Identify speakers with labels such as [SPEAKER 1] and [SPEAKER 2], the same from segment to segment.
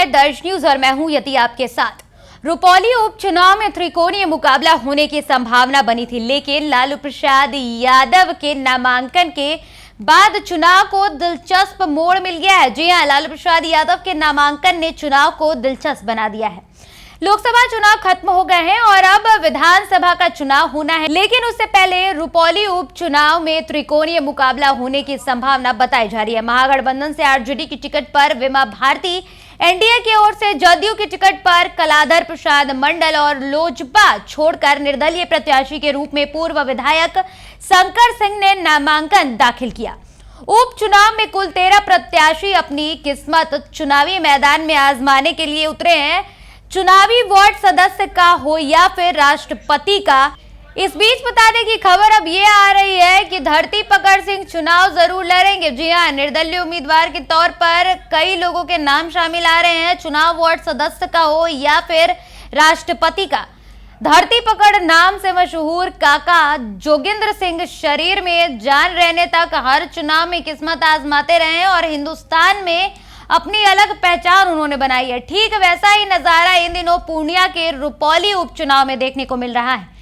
[SPEAKER 1] दर्श न्यूज और मैं हूं यति आपके साथ। रुपौली उपचुनाव में त्रिकोणीय मुकाबला होने की संभावना बनी थी, लेकिन लालू प्रसाद यादव के नामांकन के बाद चुनाव को दिलचस्प मोड़ मिल गया है। जी हां, लालू प्रसाद यादव के नामांकन ने चुनाव को दिलचस्प बना दिया है। लोकसभा चुनाव खत्म हो गए हैं और अब विधानसभा का चुनाव होना है, लेकिन उससे पहले रुपौली उपचुनाव में त्रिकोणीय मुकाबला होने की संभावना बताई जा रही है। महागठबंधन से आरजेडी की टिकट पर विमा भारती, एनडीए की ओर से जदयू की टिकट पर कलाधर प्रसाद मंडल और लोजपा छोड़कर निर्दलीय प्रत्याशी के रूप में पूर्व विधायक शंकर सिंह ने नामांकन दाखिल किया। उपचुनाव में कुल 13 प्रत्याशी अपनी किस्मत चुनावी मैदान में आजमाने के लिए उतरे हैं। चुनावी वार्ड सदस्य का हो या फिर राष्ट्रपति का। इस बीच बता दें कि खबर अब ये आ रही है कि धरती पकड़ सिंह चुनाव जरूर लड़ेंगे। जी हां, निर्दलीय उम्मीदवार के तौर पर कई लोगों के नाम शामिल आ रहे हैं। चुनाव वार्ड सदस्य का हो या फिर राष्ट्रपति का। धरती पकड़ नाम से मशहूर काका जोगिंद्र सिंह शरीर में जान रहने तक हर चुनाव में किस्मत आजमाते रहे और हिंदुस्तान में अपनी अलग पहचान उन्होंने बनाई है। ठीक वैसा ही नजारा इन दिनों पूर्णिया के रुपौली उपचुनाव में देखने को मिल रहा है।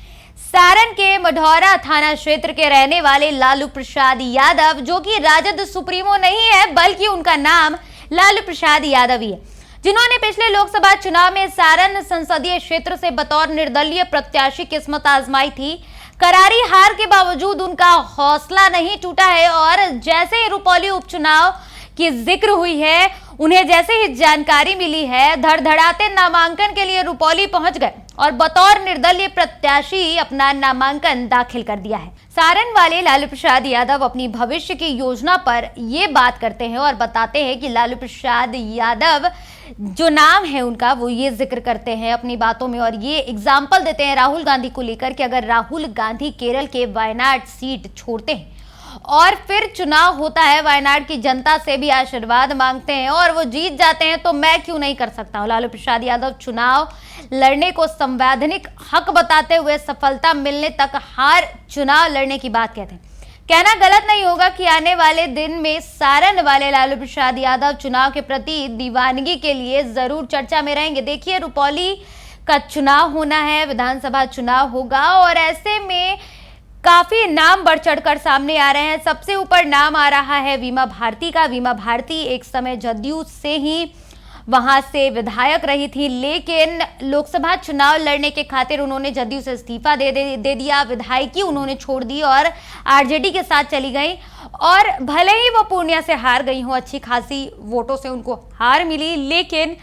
[SPEAKER 1] सारण के मढ़ौरा थाना क्षेत्र के रहने वाले लालू प्रसाद यादव, जो कि राजद सुप्रीमो नहीं है बल्कि उनका नाम लालू प्रसाद यादव ही है, जिन्होंने पिछले लोकसभा चुनाव में सारण संसदीय क्षेत्र से बतौर निर्दलीय प्रत्याशी किस्मत आजमाई थी। करारी हार के बावजूद उनका हौसला नहीं टूटा है और जैसे ही रुपौली उपचुनाव की जिक्र हुई है, उन्हें जैसे ही जानकारी मिली है, धड़धड़ाते नामांकन के लिए रुपौली पहुंच गए और बतौर निर्दलीय प्रत्याशी अपना नामांकन दाखिल कर दिया है। सारण वाले लालू प्रसाद यादव अपनी भविष्य की योजना पर ये बात करते हैं और बताते हैं कि लालू प्रसाद यादव जो नाम है उनका, वो ये जिक्र करते हैं अपनी बातों में और ये एग्जाम्पल देते हैं राहुल गांधी को लेकर कि अगर राहुल गांधी केरल के वायनाड सीट छोड़ते हैं और फिर चुनाव होता है, वायनाड की जनता से भी आशीर्वाद मांगते हैं और वो जीत जाते हैं, तो मैं क्यों नहीं कर सकता हूं। लालू प्रसाद यादव चुनाव लड़ने को संवैधानिक हक बताते हुए सफलता मिलने तक हार चुनाव लड़ने की बात कहते हैं। कहना गलत नहीं होगा कि आने वाले दिन में सारण वाले लालू प्रसाद यादव चुनाव के प्रति दीवानगी के लिए जरूर चर्चा में रहेंगे। देखिए, रुपौली का चुनाव होना है, विधानसभा चुनाव होगा और ऐसे में काफी नाम बढ़ चढ़कर सामने आ रहे हैं। सबसे ऊपर नाम आ रहा है विमा भारती का। विमा भारती एक समय जदयू से ही वहां से विधायक रही थी, लेकिन लोकसभा चुनाव लड़ने के खातिर उन्होंने जदयू से इस्तीफा दे दिया, विधायकी उन्होंने छोड़ दी और आरजेडी के साथ चली गई। और भले ही वो पूर्णिया से हार गई हो, अच्छी खासी वोटों से उनको हार मिली, लेकिन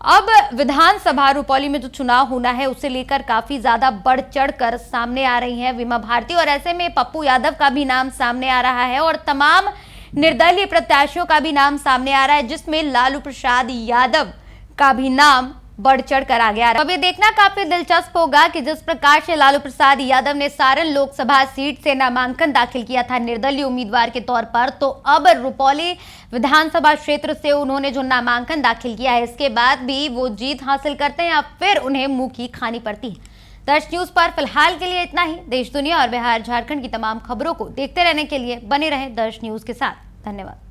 [SPEAKER 1] अब विधानसभा रुपौली में जो चुनाव होना है उसे लेकर काफी ज्यादा बढ़ चढ़कर सामने आ रही हैं विमा भारती और ऐसे में पप्पू यादव का भी नाम सामने आ रहा है और तमाम निर्दलीय प्रत्याशियों का भी नाम सामने आ रहा है, जिसमें लालू प्रसाद यादव का भी नाम बढ़ चढ़ कर आ गया। अब ये देखना काफी दिलचस्प होगा कि जिस प्रकार से लालू प्रसाद यादव ने सारण लोकसभा सीट से नामांकन दाखिल किया था निर्दलीय उम्मीदवार के तौर पर, तो अब रुपौली विधानसभा क्षेत्र से उन्होंने जो नामांकन दाखिल किया है, इसके बाद भी वो जीत हासिल करते हैं या फिर उन्हें मुंह की खानी पड़ती है। दर्श न्यूज पर फिलहाल के लिए इतना ही। देश दुनिया और बिहार झारखंड की तमाम खबरों को देखते रहने के लिए बने रहें दर्श न्यूज के साथ। धन्यवाद।